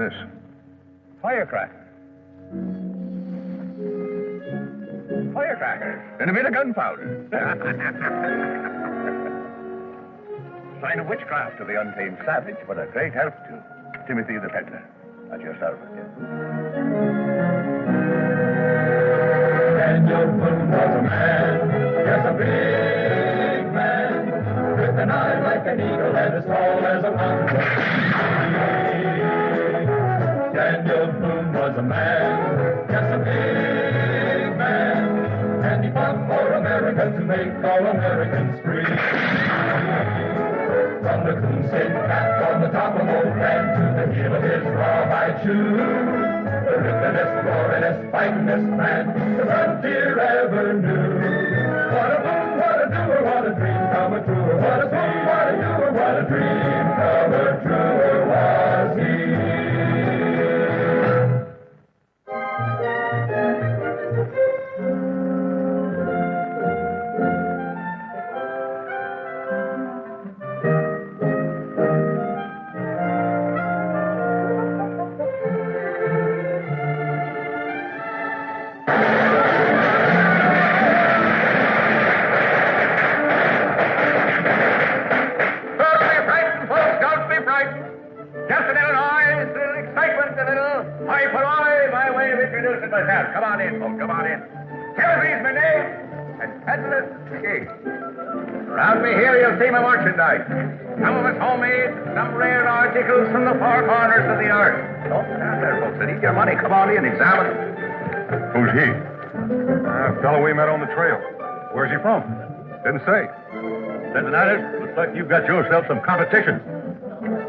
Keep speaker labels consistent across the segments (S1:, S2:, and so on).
S1: this?
S2: Firecrackers. Firecrackers. And a bit of gunpowder. Sign of witchcraft to the untamed savage, but a great help to Timothy the peddler. And yourself again.
S3: Daniel Boone was a man, yes, a big man, with an eye like an eagle and as tall as a mountain. Daniel Boone was a man, yes, a big man, and he fought for America to make all Americans free. From the coonskin cap on the top of old man to the heel of his rawhide shoe, the ripplingest, roaringest, fightingest man the frontier ever knew. What a boom, what a doer, what a dream come true. What a boom, what a doer, what a dream come true was he.
S2: Come on in, folks, come on in. Timothy's my name, and peddler's the king. Around me here you'll see my merchandise. Some of it's homemade, some rare articles from the four corners of the earth. Don't stand there, folks, and eat your money. Come on in, examine it.
S1: Who's he? A fellow we met on the trail. Where's he from? Didn't say.
S2: Cincinnati, looks like you've got yourself some competition.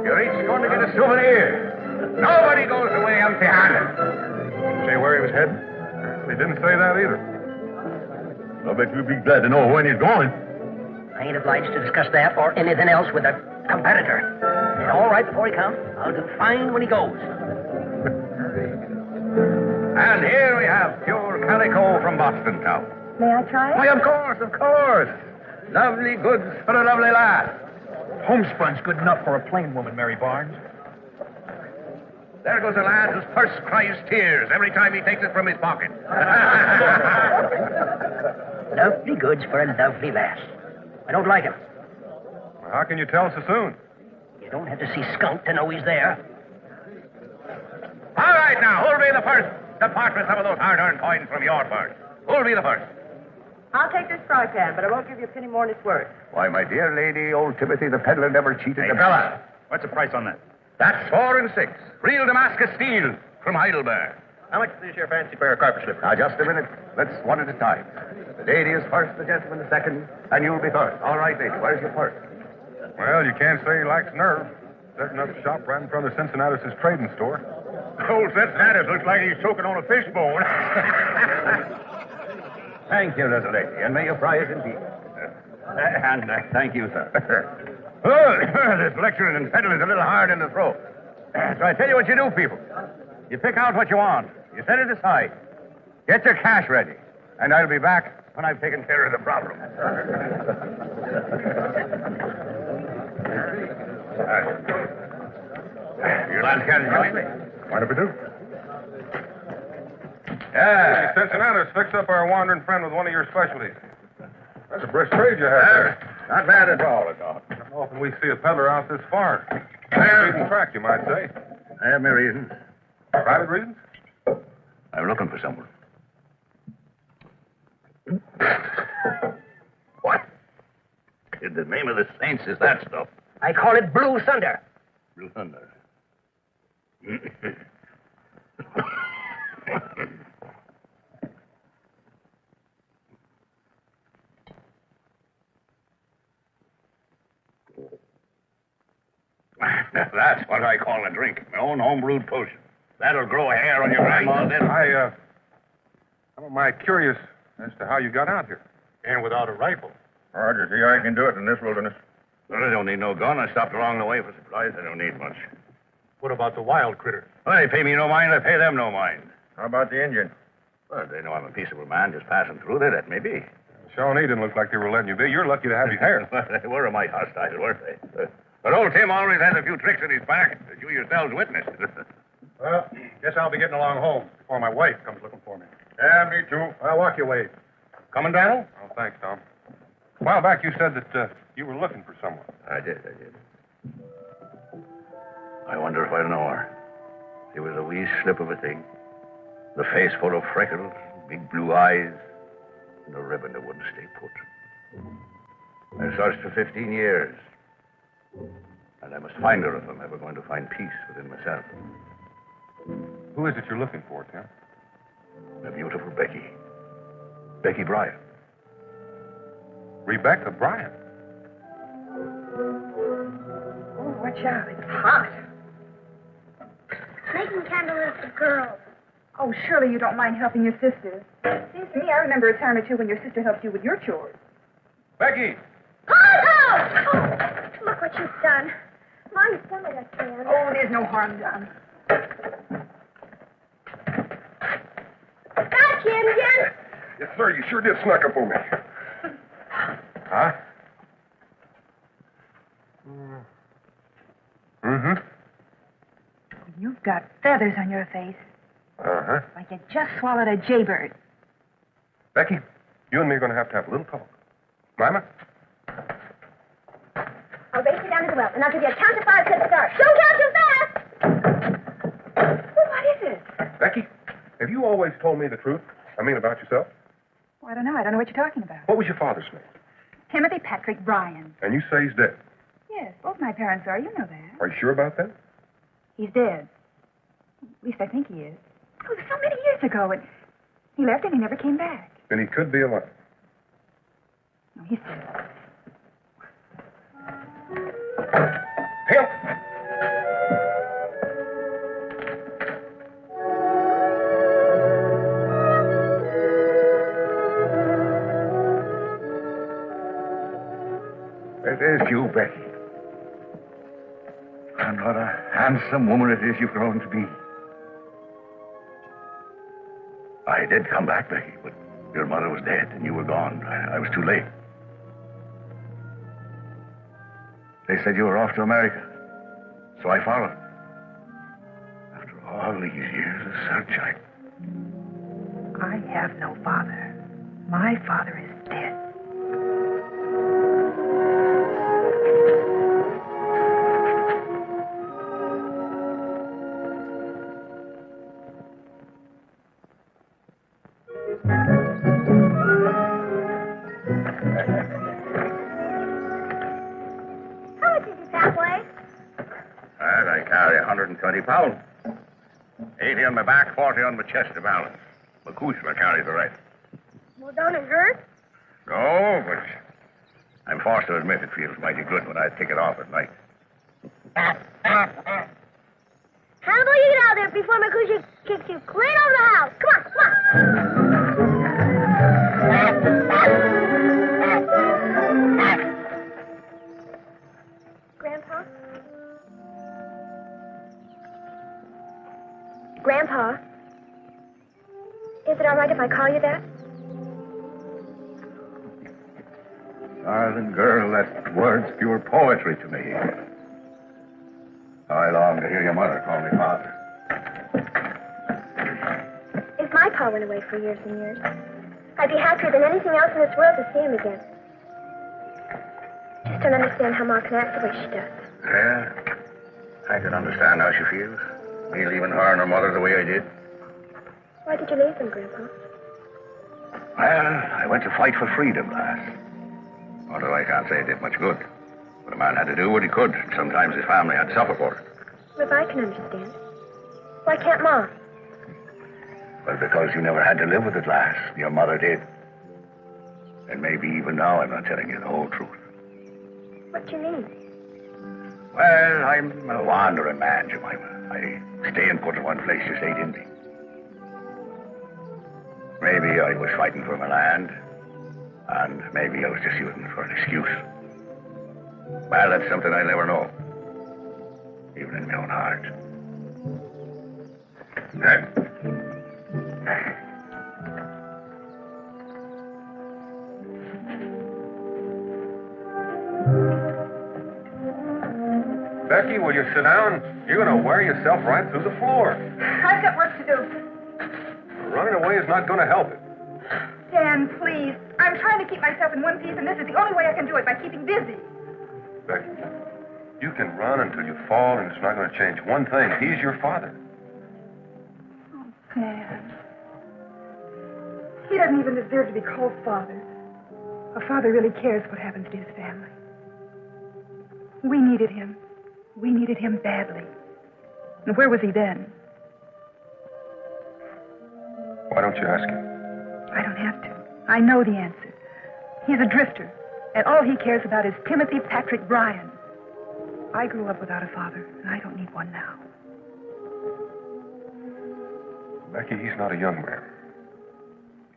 S2: You're each going to get a souvenir. Nobody goes away empty-handed.
S1: Say where he was heading? They didn't say that either.
S2: I bet you'd be glad to know when he's going.
S4: I ain't obliged to discuss that or anything else with a competitor. Is it all right before he comes? I'll do fine when he goes.
S2: And here we have pure calico from Boston town.
S5: May I try it?
S2: Why, of course, of course. Lovely goods for a lovely lad.
S6: Homespun's good enough for a plain woman, Mary Barnes.
S2: There goes a lad whose purse cries tears every time he takes it from his pocket.
S4: Lovely goods for a lovely lass. I don't like him.
S1: Well, how can you tell so soon?
S4: You don't have to see Skunk to know he's there.
S2: All right, now, who'll be the first to part with some of those hard-earned coins from your purse? Who'll be the first?
S5: I'll take this straw can, but I won't give you a penny more than it's worth.
S2: Why, my dear lady, old Timothy the peddler never cheated the fella.
S6: What's the price on that?
S2: That's 4 and 6. Real Damascus steel from Heidelberg.
S6: How much is your fancy pair of carpet slippers?
S2: Now, just a minute. Let's one at a time. The lady is first, the gentleman the second, and you'll be first. All right, lady. Where's your purse?
S1: Well, you can't say he lacks nerve. Setting up shop right in front of Cincinnatus' trading store.
S2: Old Cincinnatus looks like he's choking on a fishbone. Thank you, little lady, and may you prize in peace. And thank you, sir. Oh, this lecturing and peddling is a little hard in the throat. So I tell you what you do, people. You pick out what you want. You set it aside. Get your cash ready. And I'll be back when I've taken care of the problem. You lads can join me.
S1: Mind if we do?
S2: Yeah.
S1: Hey, Cincinnatus, fix up our wandering friend with one of your specialties. That's a brisk trade you have there.
S2: Not bad at all, I thought.
S1: How often we see a peddler out this far? Beaten track, you might say.
S2: I have my reasons.
S1: Private reasons?
S2: I'm looking for someone. What? In the name of the saints is that stuff?
S4: I call it Blue Thunder.
S2: Blue thunder. That's what I call a drink. My own homebrewed potion. That'll grow a hair on your grandma's head.
S1: I'm mighty curious as to how you got out here. And without a rifle.
S2: Roger, see, I can do it in this wilderness. Well, I don't need no gun. I stopped along the way for supplies. I don't need much.
S1: What about the wild critters?
S2: Well, they pay me no mind. I pay them no mind.
S1: How about the Indian?
S2: Well, they know I'm a peaceable man just passing through. They let me be.
S1: Shawnee didn't look like they were letting you be. You're lucky to have his hair.
S2: Well, they were a mite hostile, weren't they? But old Tim always has a few tricks in his pack that you yourselves witnessed.
S1: Well, guess I'll be getting along home before my wife comes looking for me.
S2: Yeah, me too.
S1: I'll walk your way. Coming, Daniel? Oh, thanks, Tom. A while back, you said that you were looking for someone.
S2: I did. I wonder if I know her. She was a wee slip of a thing. The face full of freckles, big blue eyes, and a ribbon that wouldn't stay put. I searched for 15 years. And I must find her if I'm ever going to find peace within myself.
S1: Who is it you're looking for, Tim?
S2: The beautiful Becky. Becky Bryant.
S1: Rebecca Bryant.
S5: Oh, watch out. It's hot.
S7: Making candles for girls.
S5: Oh, surely you don't mind helping your sister. Seems to me I remember a time or two when your sister helped you with your chores.
S1: Becky!
S7: Oh, look what you've done. Mom's done with that can.
S5: Oh, there's no harm done.
S7: Got you, Indian.
S1: Yes, sir. You sure did snuck up on me. Huh? Mm-hmm.
S5: You've got feathers on your face.
S1: Uh-huh.
S5: Like you just swallowed a jaybird.
S1: Becky, you and me are going to have a little talk. Mama?
S7: I'll race you down to the well, and I'll give you a count to 5 to the start. Don't count too fast.
S5: Well, what is it?
S1: Becky, have you always told me the truth? I mean, about yourself?
S5: Well, I don't know. I don't know what you're talking about.
S1: What was your father's name?
S5: Timothy Patrick Bryan.
S1: And you say he's dead.
S5: Yes, both my parents are. You know that.
S1: Are you sure about that?
S5: He's dead. At least I think he is. Oh, it was so many years ago, and he left and he never came back.
S1: Then he could be alive.
S5: No, he's dead.
S1: Tim!
S2: It is you, Becky. And what a handsome woman it is you've grown to be. I did come back, Becky, but your mother was dead and you were gone. I was too late. They said you were off to America, so I followed. After all these years of search,
S5: I have no father. My father is dead.
S7: How much is it that way?
S2: And I carry 120 pounds. 80 on my back, 40 on my chest to balance. My couche will carry the rest.
S7: Well, don't it hurt?
S2: No, but I'm forced to admit it feels mighty good when I take it off at night.
S7: How about you get out there before my cushion kicks you clean over the house? Come on, come on. Grandpa? Grandpa? Is it all right if I call you that?
S2: Darling girl, that word's pure poetry to me. I long to hear your mother call me father.
S7: If my pa went away for years and years, I'd be happier than anything else in this world to see him again. Just don't understand how Ma can act the way she does.
S2: Yeah, I can understand how she feels. Me leaving her and her mother the way I did.
S7: Why did you leave them, Grandpa?
S2: Well, I went to fight for freedom, lass. Although I can't say it did much good. But a man had to do what he could. Sometimes his family had to suffer for it.
S7: If I can understand. Why can't Ma?
S2: Well, because you never had to live with it, lass. Your mother did. And maybe even now I'm not telling you the whole truth.
S7: What do you mean?
S2: Well, I'm a wandering man, Jemima. I stay and put in one place just ain't in me. Maybe I was fighting for my land, and maybe I was just using it for an excuse. Well, that's something I'll never know, even in my own heart.
S1: Becky, will you sit down? You're going to wear yourself right through the floor.
S5: I've got work to do.
S1: Running away is not going to help it.
S5: Dan, please. I'm trying to keep myself in one piece, and this is the only way I can do it, by keeping busy.
S1: Becky, you can run until you fall, and it's not going to change one thing. He's your father.
S5: Oh, Dan. He doesn't even deserve to be called father. A father really cares what happens to his family. We needed him. We needed him badly. And where was he then?
S1: Why don't you ask him?
S5: I don't have to. I know the answer. He's a drifter, and all he cares about is Timothy Patrick Bryan. I grew up without a father, and I don't need one now.
S1: Becky, he's not a young man.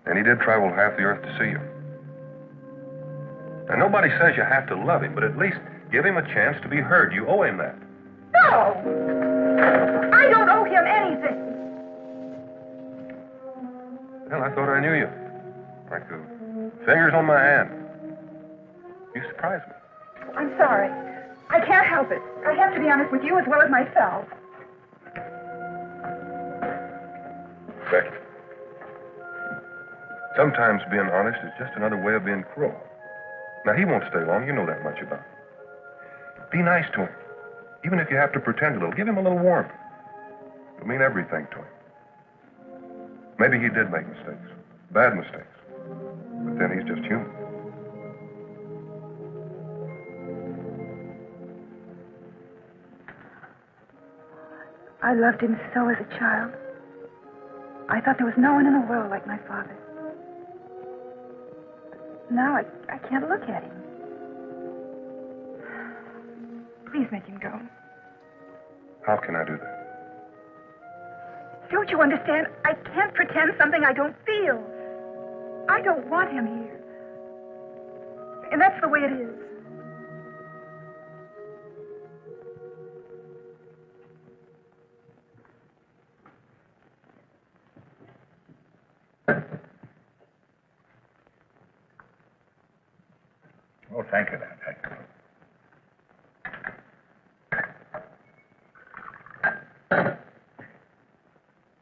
S1: And he did travel half the earth to see you. And nobody says you have to love him, but at least give him a chance to be heard. You owe him that.
S5: No! I don't owe him anything.
S1: Well, I thought I knew you. Like the fingers on my hand. You surprised me.
S5: I'm sorry. I can't help it. I have to be honest with you as well as myself.
S1: Becky, sometimes being honest is just another way of being cruel. Now, he won't stay long. You know that much about him. Be nice to him. Even if you have to pretend a little. Give him a little warmth. It'll mean everything to him. Maybe he did make mistakes. Bad mistakes. But then he's just human.
S5: I loved him so as a child. I thought there was no one in the world like my father. Now I can't look at him. Please make him go.
S1: How can I do that?
S5: Don't you understand? I can't pretend something I don't feel. I don't want him here. And that's the way it is.
S2: Oh, thank you, Dan. Thank you.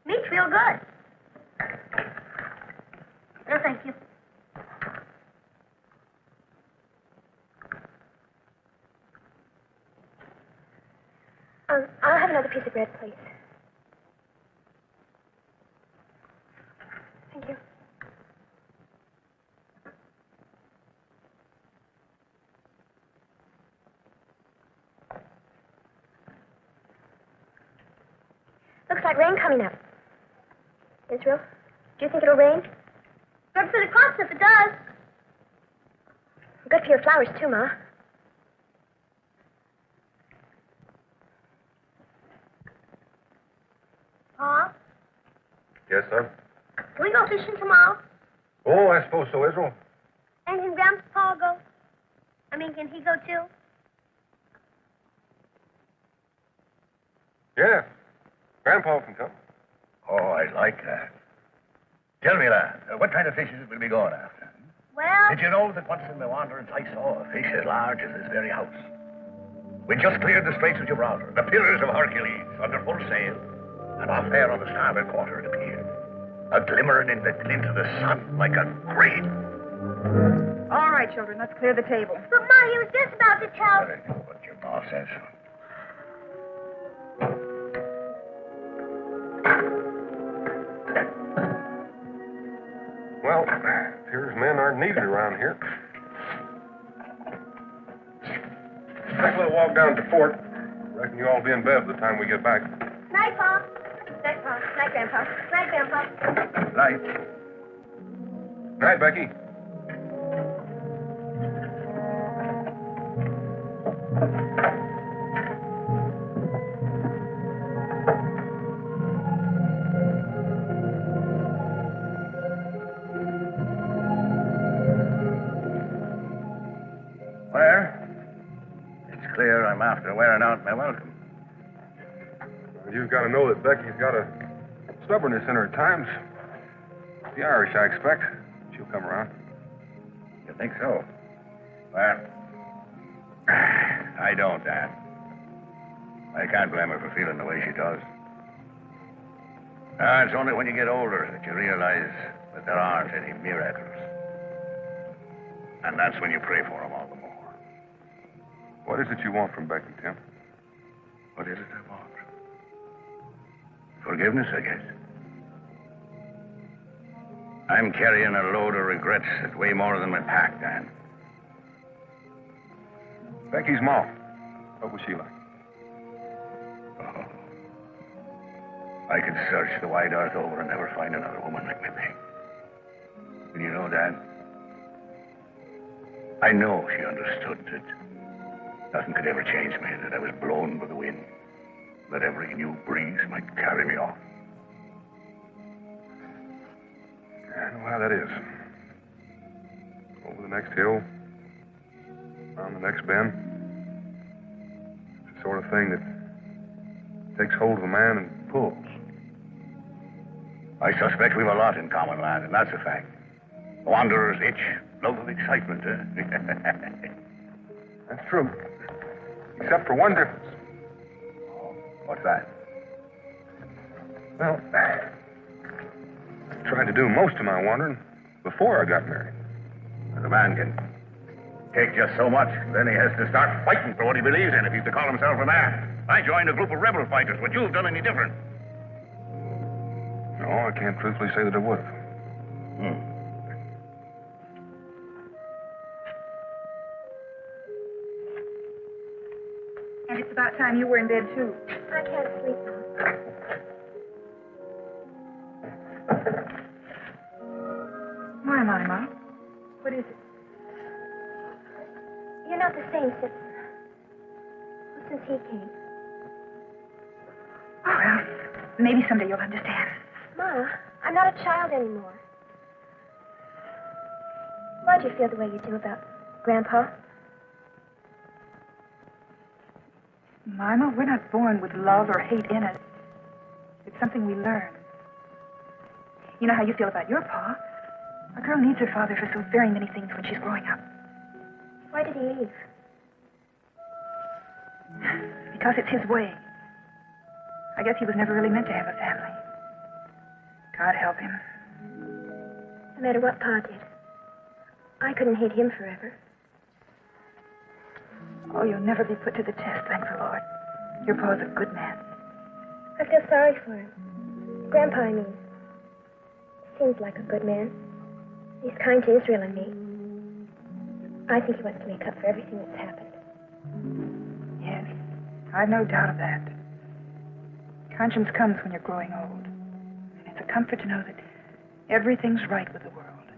S7: Meat's real good. No, thank you. I'll have another piece of bread, please. Thank you. Looks like rain coming up. Israel, do you think it'll rain? Good for the crops if it does. Good for your flowers, too, Ma. Pa,
S1: Yes, son?
S7: can we go fishing tomorrow?
S1: Oh, I suppose so, Israel.
S7: And can Grandpa go? Can he go too?
S1: Yeah. Grandpa can come.
S2: Oh, I like that. Tell me, lad, what kind of fishes will we be going after?
S7: Well,
S2: Did you know that once in my wanderings I saw a fish as large as this very house? We just cleared the Straits of Gibraltar, the Pillars of Hercules, under full sail. And off there on the starboard quarter it appeared, a glimmering in the glint of the sun like a great...
S5: All right, children, let's clear the table.
S7: but Ma, he was just about to tell.
S2: I know what your ma says.
S1: Well, appears men aren't needed around here. Take a little walk down to the fort. Reckon you all be in bed by the time we get back.
S7: Night, Pa. Night, Pa. Night, Grandpa. Night, Grandpa.
S2: Right.
S1: Night, Becky.
S2: Well, it's clear I'm after wearing out my welcome.
S1: You've got to know that Becky's got a stubbornness in her at times. The Irish, I expect. She'll come around.
S2: You think so? Well, I don't, Dad. I can't blame her for feeling the way she does. It's only when you get older that you realize that there aren't any miracles. And that's when you pray for them all the more.
S1: What is it you want from Becky, Tim?
S2: What is it I want? Forgiveness, I guess. I'm carrying a load of regrets that weigh more than my pack, Dan.
S1: Becky's mom. What was she like?
S2: Oh. I could search the wide earth over and never find another woman like Becky. And you know, Dan, I know she understood that nothing could ever change me, that I was blown by the wind, that every new breeze might carry me off.
S1: I know how that is. Over the next hill, on the next bend. It's the sort of thing that takes hold of a man and pulls.
S2: I suspect we've a lot in common, lad, and that's a fact. The wanderer's itch, love of excitement, eh?
S1: That's true. Except for one difference.
S2: What's that?
S1: Well, I tried to do most of my wandering before I got married.
S2: The man can take just so much, then he has to start fighting for what he believes in if he's to call himself a man. I joined a group of rebel fighters. Would you have done any different?
S1: No, I can't truthfully say that I would have.
S5: And it's about time you were in bed, too.
S7: I can't sleep, Mom.
S5: Why, Mama? What is it?
S7: You're not the same since he came.
S5: Oh, well, maybe someday you'll understand.
S7: Ma, I'm not a child anymore. Why'd you feel the way you do about Grandpa?
S5: Mama, we're not born with love or hate in us. It's something we learn. You know how you feel about your pa. A girl needs her father for so very many things when she's growing up.
S7: Why did he leave?
S5: Because it's his way. I guess he was never really meant to have a family. God help him.
S7: No matter what Pa did, I couldn't hate him forever.
S5: Oh, you'll never be put to the test, thank the Lord. Your pa's a good man.
S7: I feel sorry for him. Grandpa, I mean. Seems like a good man. He's kind to Israel and me. I think he wants to make up for everything that's happened.
S5: Yes, I've no doubt of that. Conscience comes when you're growing old. And it's a comfort to know that everything's right with the world.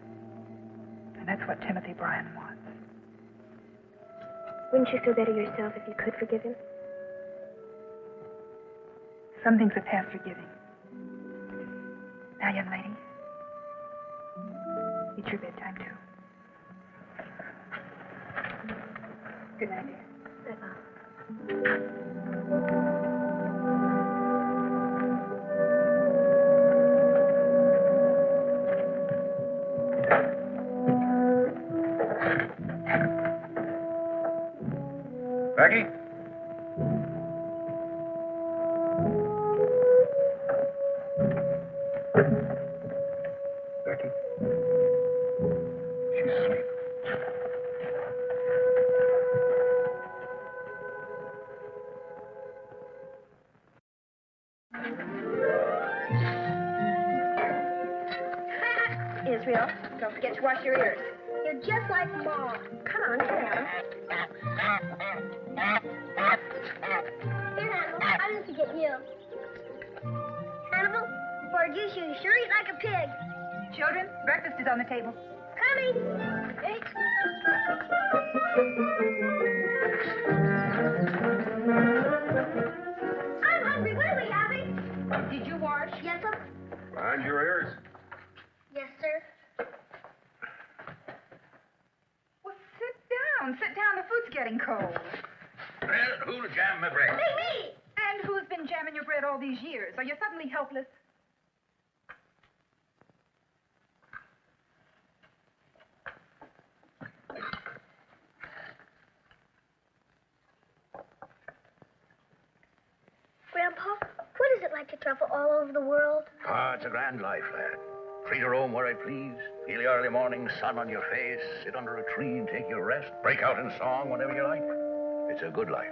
S5: And that's what Timothy Bryan wants.
S7: Wouldn't you feel better yourself if you could forgive him?
S5: Some things are past forgiving. Now, young lady, it's your bedtime, too. Good night, dear.
S7: Good night.
S1: Becky? Becky? She's asleep.
S7: Israel, don't forget to wash your ears. You're just like Mom. Come on, sit down. Here, Hannibal, I didn't forget you. Hannibal, before I juice you, you sure eat like a pig.
S5: Children, breakfast is on the table.
S7: Coming. Hey. I'm hungry. What are we having?
S5: Did you wash?
S7: Yes, sir.
S1: Mind your ears.
S7: Yes, sir.
S5: Well, sit down. Sit down. The food's getting cold.
S2: Well, who'll jam my bread?
S7: Me.
S5: And who's been jamming your bread all these years? Are you suddenly helpless?
S7: Grandpa, what is it like to travel all over the world?
S2: Ah, it's a grand life, lad. Free to roam where I please, feel the early morning sun on your face, sit under a tree and take your rest, break out in song whenever you like. It's a good life.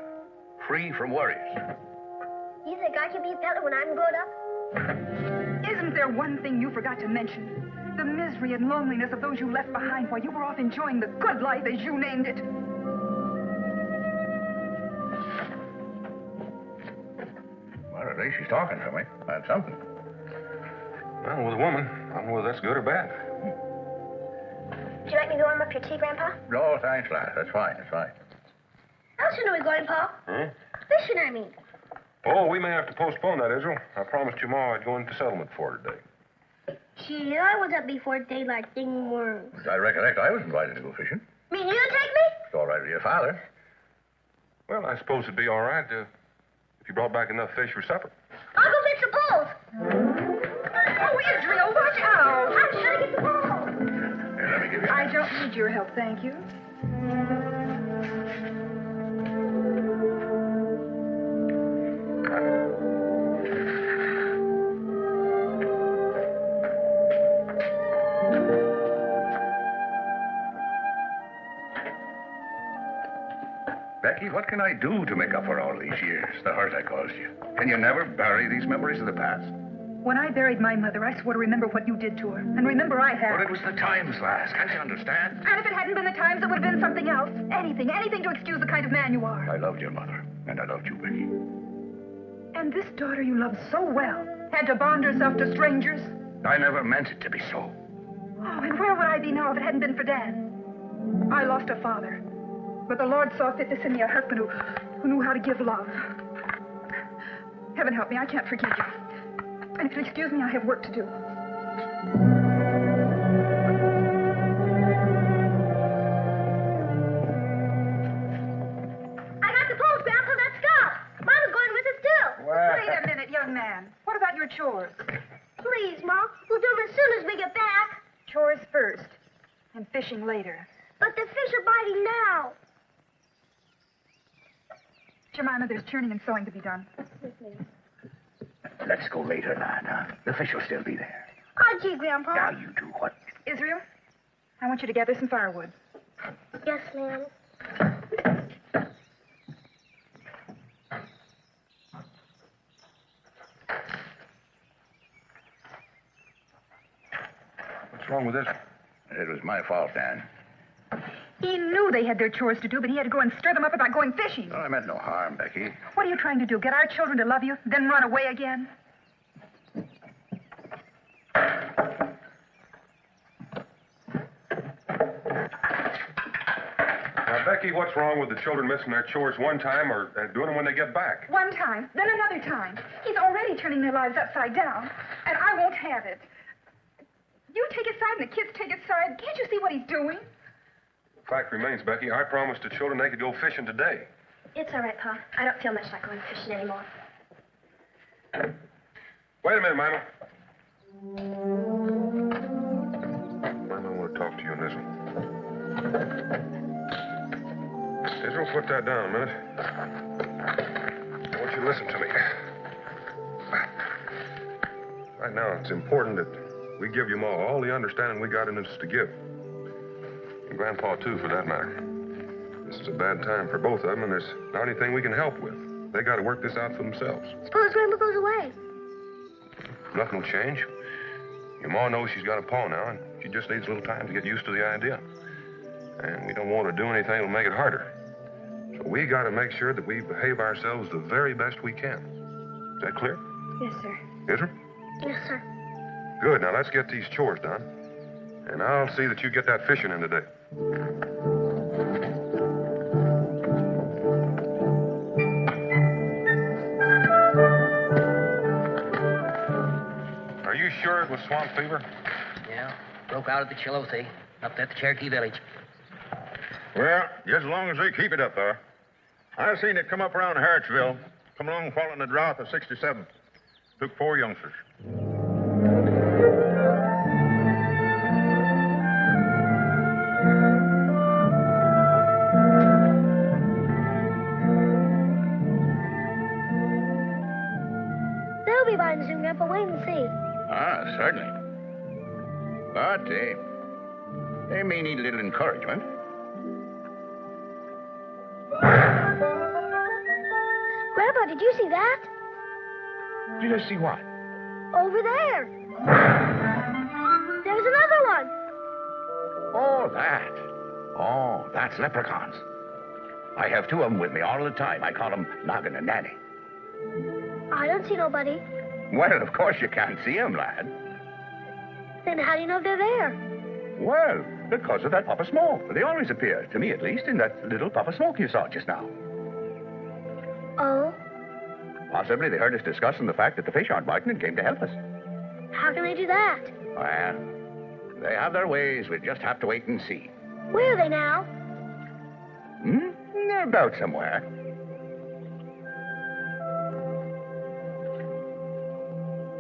S2: Free from worries.
S7: You think I can be a peddler when I'm grown up?
S5: Isn't there one thing you forgot to mention? The misery and loneliness of those you left behind while you were off enjoying the good life, as you named it.
S2: Well, at least she's talking to me. That's something.
S1: Well, with a woman, I don't know whether that's good or bad.
S7: Would you like me to warm up your tea, Grandpa?
S2: No, thanks, lad. That's fine.
S7: How soon are we going, Pa?
S1: Huh?
S7: Fishing, I mean.
S1: Oh, we may have to postpone that, Israel. I promised you Ma I'd go into settlement for today.
S7: Gee, I was up before daylight digging worms.
S2: I recollect I was invited to go fishing.
S7: Mean you take me?
S2: It's all right with your father.
S1: Well, I suppose it'd be all right if you brought back enough fish for supper.
S7: I'll go fix the poles.
S5: Oh, Israel, watch out!
S7: I'm trying to get the poles.
S2: Here, let me give you...
S5: I don't need your help, thank you.
S2: Becky, what can I do to make up for all these years, the hurt I caused you? Can you never bury these memories of the past?
S5: When I buried my mother, I swore to remember what you did to her. And remember I have.
S2: But it was the times, lass. Can't you understand?
S5: And if it hadn't been the times, it would have been something else. Anything to excuse the kind of man you are.
S2: I loved your mother, and I loved you, Becky.
S5: And this daughter you loved so well had to bond herself to strangers.
S2: I never meant it to be so.
S5: Oh, and where would I be now if it hadn't been for Dan? I lost a father. But the Lord saw fit to send me a husband who knew how to give love. Heaven help me, I can't forgive you. And if you'll excuse me, I have work to do.
S7: I got the poles, Grandpa. Let's go. Mama's going with us, too.
S5: Wait a minute, young man. What about your chores?
S7: Please, Ma. We'll do them as soon as we get back.
S5: Chores first, and fishing later.
S7: But the fish are biting now.
S5: Jemima, there's churning and sewing to be done.
S2: Let's go later, lad, huh? The fish will still be there.
S7: Oh, gee, Grandpa.
S2: Now you do what?
S5: Israel, I want you to gather some firewood.
S7: Yes, ma'am.
S1: What's wrong with this?
S2: It was my fault, Dan.
S5: He knew they had their chores to do, but he had to go and stir them up about going fishing.
S2: No, I meant no harm, Becky.
S5: What are you trying to do? Get our children to love you, then run away again?
S1: Now, Becky, what's wrong with the children missing their chores one time or doing them when they get back?
S5: One time, then another time. He's already turning their lives upside down, and I won't have it. You take his side and the kids take his side. Can't you see what he's doing?
S1: Fact remains, Becky, I promised the children they could go fishing today.
S7: It's all right, Pa. I don't feel much like going fishing anymore.
S1: Wait a minute, Mama. Mama, I want to talk to you on this one. Israel, put that down a minute. I want you to listen to me. Right now, it's important that we give you Ma all the understanding we got in this to give. And Grandpa, too, for that matter. This is a bad time for both of them, and there's not anything we can help with. They got to work this out for themselves.
S7: Suppose Grandpa goes away.
S1: Nothing will change. Your Ma knows she's got a paw now, and she just needs a little time to get used to the idea. And we don't want to do anything that'll make it harder. So we got to make sure that we behave ourselves the very best we can. Is that clear?
S7: Yes, sir.
S1: Israel?
S7: Yes, sir.
S1: Good. Now let's get these chores done. And I'll see that you get that fishing in today. Are you sure it was swamp fever?
S4: Yeah, broke out at the Chilothe, up at the Cherokee Village.
S8: Well, just as long as they keep it up there. I've seen it come up around Harrodsville, come along following the drought of 67. Took 4 youngsters.
S7: vines soon, Grandpa. Wait and see.
S2: Ah, certainly. But they may need a little encouragement.
S7: Grandpa, did you see that?
S2: Did I see what?
S7: Over there. There's another one.
S2: Oh, that. Oh, that's leprechauns. I have two of them with me all the time. I call them Noggin and Nanny.
S7: I don't see nobody.
S2: Well, of course you can't see them, lad.
S7: Then how do you know they're there?
S2: Well, because of that puff of smoke. They always appear, to me at least, in that little puff of smoke you saw just now.
S7: Oh?
S2: Possibly they heard us discussing the fact that the fish aren't biting and came to help us.
S7: How can they do that?
S2: Well, they have their ways. We just have to wait and see.
S7: Where are they now?
S2: They're about somewhere.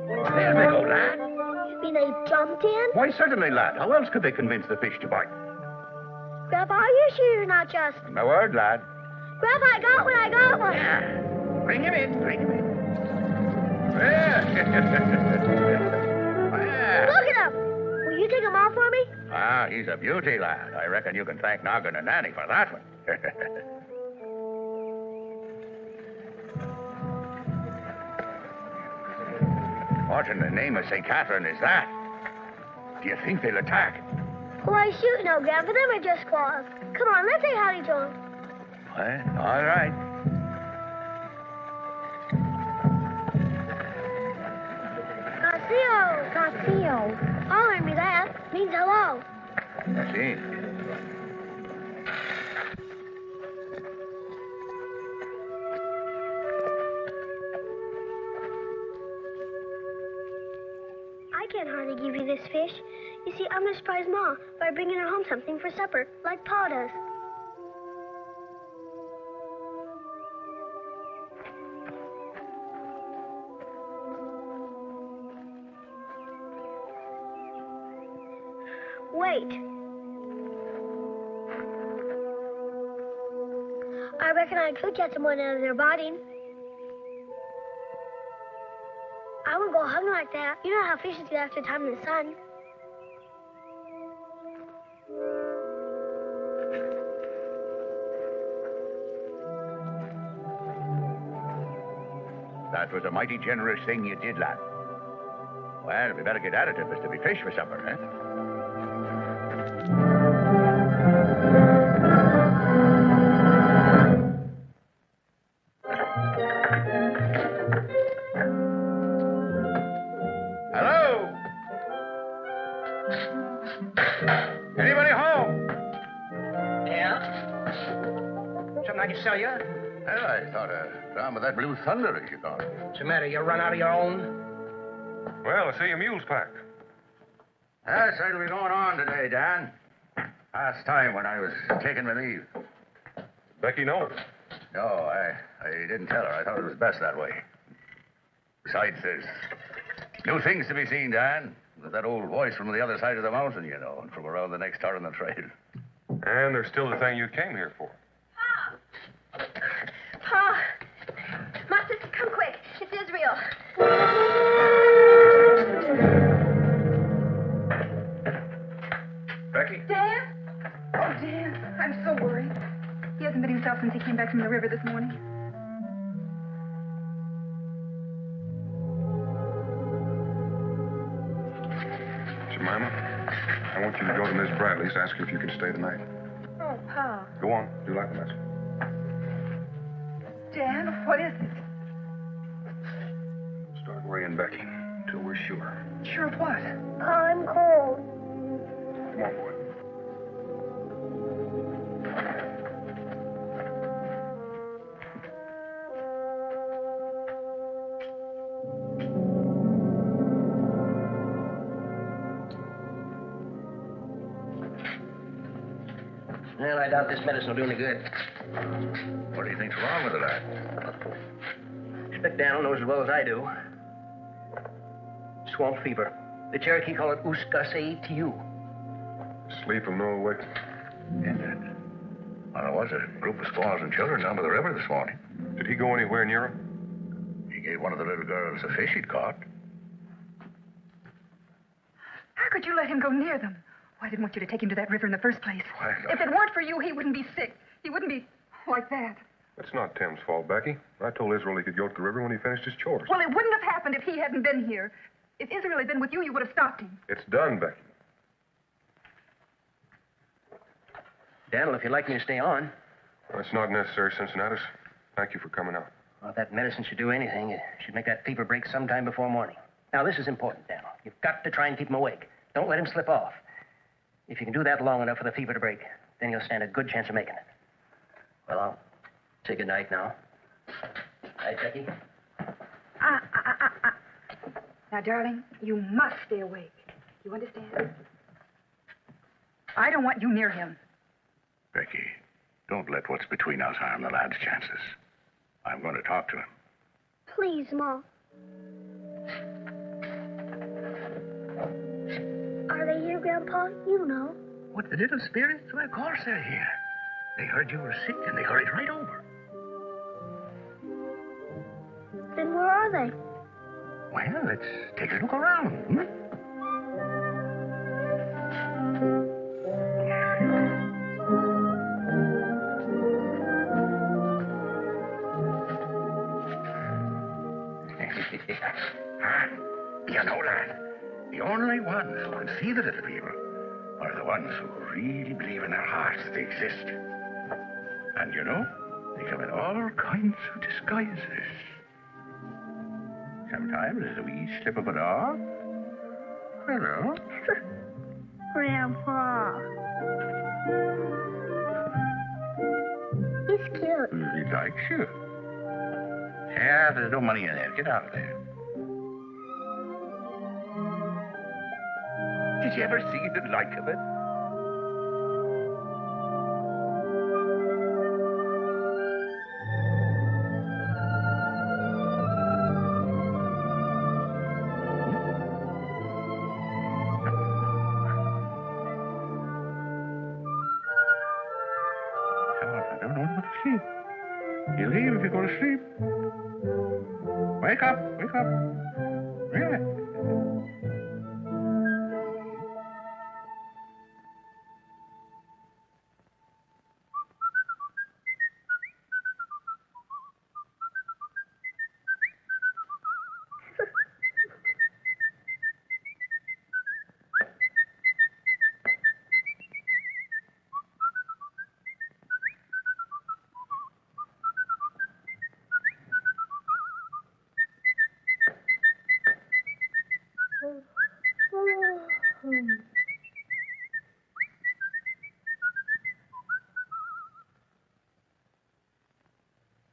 S2: There they go, lad.
S7: You mean they jumped in?
S2: Why, certainly, lad. How else could they convince the fish to bite?
S7: Grandpa, are you sure you're not just...
S2: My word, lad.
S7: Grandpa, I got one, I got one.
S2: Yeah. Bring him in, bring him in. Yeah.
S7: Look at him. Will you take him off for me?
S2: Ah, he's a beauty, lad. I reckon you can thank Noggin and Nanny for that one. What in the name of St. Catherine is that? Do you think they'll attack?
S7: Why, shoot no, Grandpa. Them are just claws. Come on, let's say howdy to them.
S2: Well, all right.
S7: Casio. Casio. I'll learn me that. Means hello.
S2: I see.
S7: I can't hardly give you this fish. You see, I'm gonna surprise Ma by bringing her home something for supper, like Pa does. Wait. I reckon I could get someone out of their biting. I wouldn't go hugging like that. You know how fishes do after time in the sun.
S2: That was a mighty generous thing you did, lad. Well, we better get at it if there's to be fish for supper, eh? Hello? Anybody home?
S4: Yeah? Something I can sell you?
S2: Well, I thought a dram of that blue thunder, as you call it.
S4: What's the matter? You run out of your own?
S1: Well, I see your mule's packed.
S2: Yes, that'll be going on today, Dan. Last time when I was taking my leave.
S1: Becky knows.
S2: No, I didn't tell her. I thought it was best that way. Besides, there's new things to be seen, Dan. There's that old voice from the other side of the mountain, you know, and from around the next turn in the trail.
S1: And there's still the thing you came here for.
S9: Pa! Master, come quick. It's Israel.
S1: Becky?
S5: Dan? Oh, Dan, I'm so worried. He hasn't been himself since he came back from the river this morning.
S1: Jemima, I want you to go to Miss Bradley's, ask her if you can stay tonight.
S5: Oh, Pa.
S1: Go on, do like the message.
S5: Dan, what is it?
S1: Start worrying Becky until we're sure.
S5: Sure of what?
S7: Pa, I'm cold.
S1: Come on, boy.
S4: Well, I doubt this medicine will do any good.
S2: What do you think's wrong with it, lad?
S4: Expect Dan knows as well as I do. Swamp fever. The Cherokee call it uskase-tu.
S1: Sleep him no wake.
S2: Well, there was a group of squaws and children down by the river this morning.
S1: Did he go anywhere near him?
S2: He gave one of the little girls a fish he'd caught.
S5: How could you let him go near them? Well, I didn't want you to take him to that river in the first place.
S1: Why,
S5: If it weren't for you, he wouldn't be sick. He wouldn't be like that.
S1: It's not Tim's fault, Becky. I told Israel he could go to the river when he finished his chores.
S5: Well, it wouldn't have happened if he hadn't been here. If Israel had been with you, you would have stopped him.
S1: It's done, Becky.
S4: Daniel, if you'd like me to stay on.
S1: Well, it's not necessary, Cincinnatus. Thank you for coming out.
S4: Well, if that medicine should do anything, it should make that fever break sometime before morning. Now, this is important, Daniel. You've got to try and keep him awake. Don't let him slip off. If you can do that long enough for the fever to break, then you'll stand a good chance of making it. Well, I'll say good night now. Night, Becky.
S5: Now, darling, you must stay awake. You understand? I don't want you near him.
S2: Becky, don't let what's between us harm the lad's chances. I'm going to talk to him.
S7: Please, Ma. Are they here, Grandpa? You know.
S2: What, the little spirits? Well, of course they're here. They heard you were sick, and they hurried right over.
S7: Then where are they?
S2: Well, let's take a look around. Hmm? You know, lad, the only ones who can see the little people are the ones who really believe in their hearts that they exist. And you know, they come in all kinds of disguises. Sometimes there's a wee slip of a dog. Hello.
S7: Grandpa. He's cute.
S2: He likes you. Yeah, there's no money in there. Get out of there. Did you ever see the like of it? I don't know what to sleep. You leave if you go to sleep. Wake up, wake up. Really?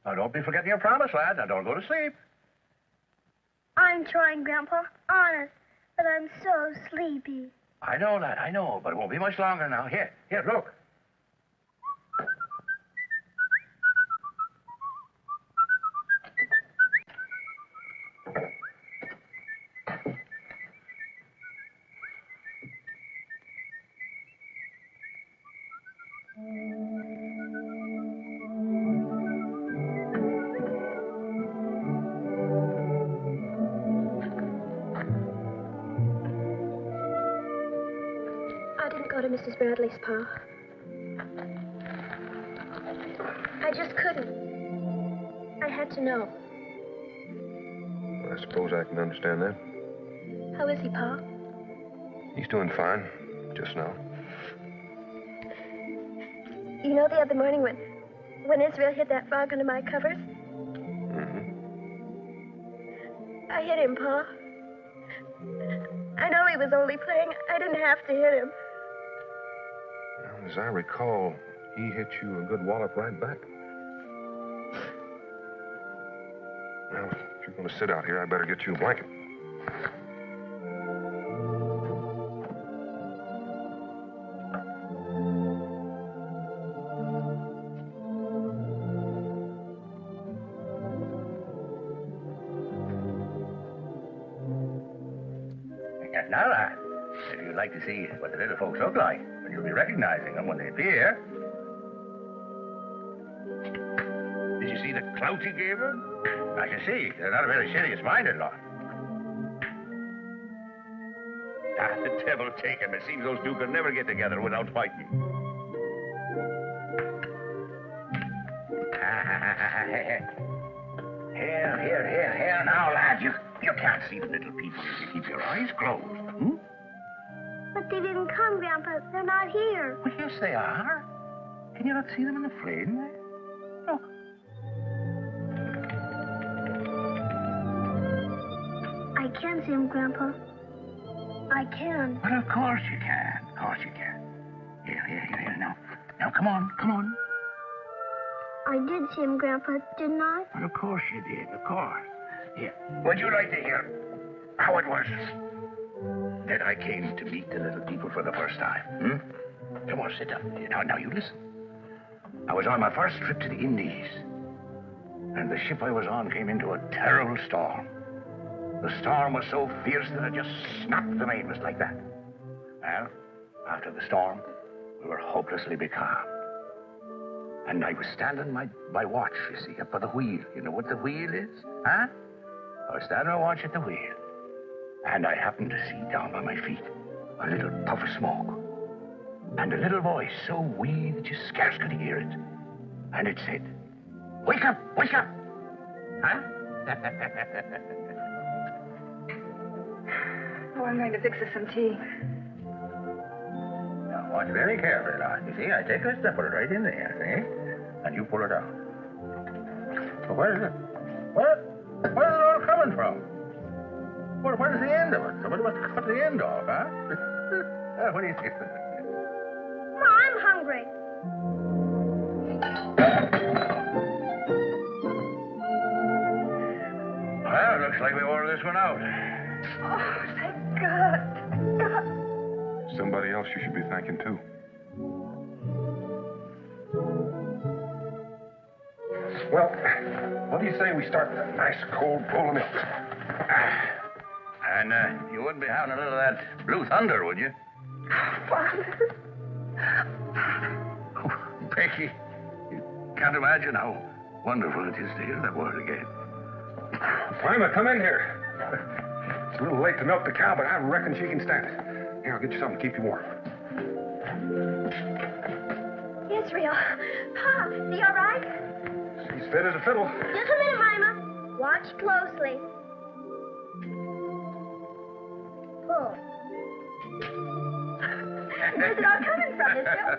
S2: Now, don't be forgetting your promise, lad. Now, don't go to sleep.
S7: I'm trying, Grandpa. Honest. But I'm so sleepy.
S2: I know, lad, I know, but it won't be much longer now. Here, look.
S7: I didn't go to Mrs. Bradley's, Pa. I just couldn't. I had to know.
S1: I suppose I can understand that.
S7: How is he, Pa?
S1: He's doing fine, just now.
S7: You know the other morning when Israel hid that frog under my covers?
S1: Mm-hmm.
S7: I hit him, Pa. I know he was only playing. I didn't have to hit him.
S1: Well, as I recall, he hit you a good wallop right back. Well, if you're going to sit out here, I better get you a blanket.
S2: Now, lad, if you'd like to see what the little folks look like, then you'll be recognizing them when they appear. Did you see the clout he gave her? I can see, they're not a very serious-minded lot. Ah, the devil take him. It seems those two could never get together without fighting. Here, now, lad. You can't see the little people if you keep your eyes closed. Hmm?
S9: But they didn't come, Grandpa. They're not here.
S2: Well, yes, they are. Can you not see them in the flame there? Look.
S9: I can see them, Grandpa. I can.
S2: Well, of course you can. Of course you can. Here. Now, come on.
S9: I did see him, Grandpa, didn't I?
S2: Well, of course you did. Of course. Here. Would you like to hear how it was that I came to meet the little people for the first time? Hmm? Come on, sit down. Now, you listen. I was on my first trip to the Indies, and the ship I was on came into a terrible storm. The storm was so fierce that it just snapped the mainmast like that. Well, after the storm, we were hopelessly becalmed. And I was standing my watch, you see, up by the wheel. You know what the wheel is? Huh? I was standing my watch at the wheel. And I happened to see down by my feet a little puff of smoke. And a little voice so wee that you scarce could hear it. And it said, "Wake up! Wake up!" Huh?
S5: Oh, I'm going to fix us some tea.
S2: Now, watch very carefully, lad. You see, I take a step, put it right in there, see? And you pull it out. So where is it? Where's it all coming from? Where's the end of it? Somebody must cut the end off, huh? What do you think?
S9: Ma, I'm hungry.
S2: Well, looks like we wore this one out.
S5: Oh, thank God. God.
S1: Somebody else you should be thanking, too. Well, what do you say we start with a nice cold bowl of milk?
S2: And you wouldn't be having a little of that Blue Thunder, would you?
S5: Father.
S2: Oh, Becky, you can't imagine how wonderful it is to hear that word again.
S1: Lima, come in here. It's a little late to milk the cow, but I reckon she can stand it. Here, I'll get you something to keep you warm.
S9: Israel. Pa, is he all right?
S1: She's fit as a fiddle.
S9: Just a minute, Mima. Watch closely. Pull. Where's it all coming from, Israel?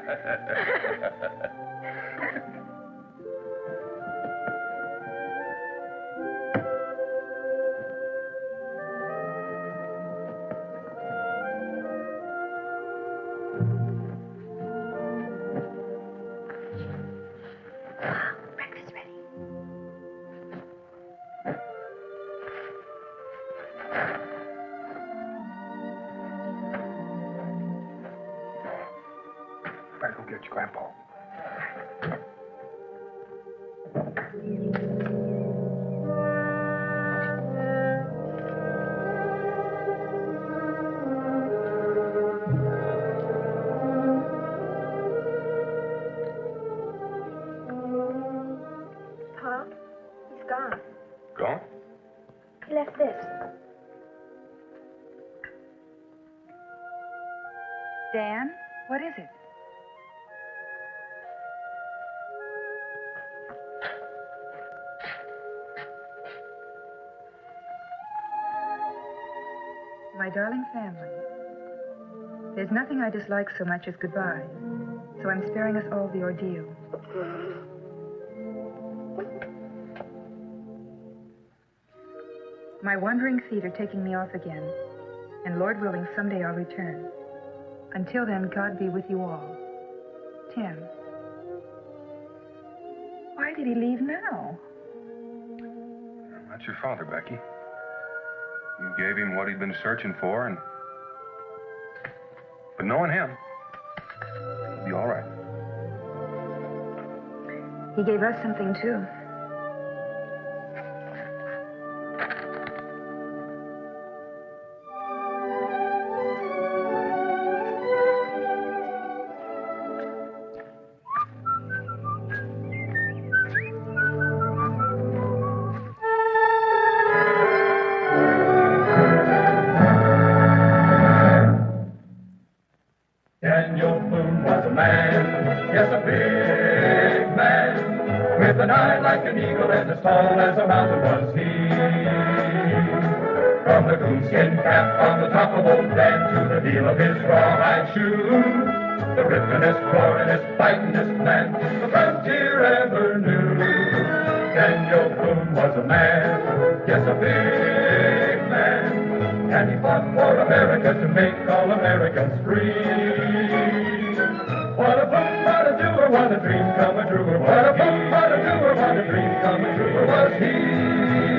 S9: Breakfast ready.
S1: Better go get your grandpa.
S9: Pa, he's gone.
S1: Gone?
S9: He left this.
S5: Dan, what is it? My darling family, there's nothing I dislike so much as goodbye, so I'm sparing us all the ordeal. My wandering feet are taking me off again, and Lord willing, someday I'll return. Until then, God be with you all. Tim. Why did he leave now?
S1: That's your father, Becky. You gave him what he'd been searching for, and... But knowing him, he'll be all right.
S5: He gave us something, too.
S3: fly like an eagle and as tall as a mountain was he. From the coonskin cap on the top of old Dan to the heel of his rawhide shoe, the ripplingest, roaringest, fightingest man the frontier ever knew. Daniel Boone was a man, yes, a big man, and he fought for America to make all Americans free. What a boom, what a doer, what a dream come a truer, what a boom, what a doer, what a dream come a truer was he.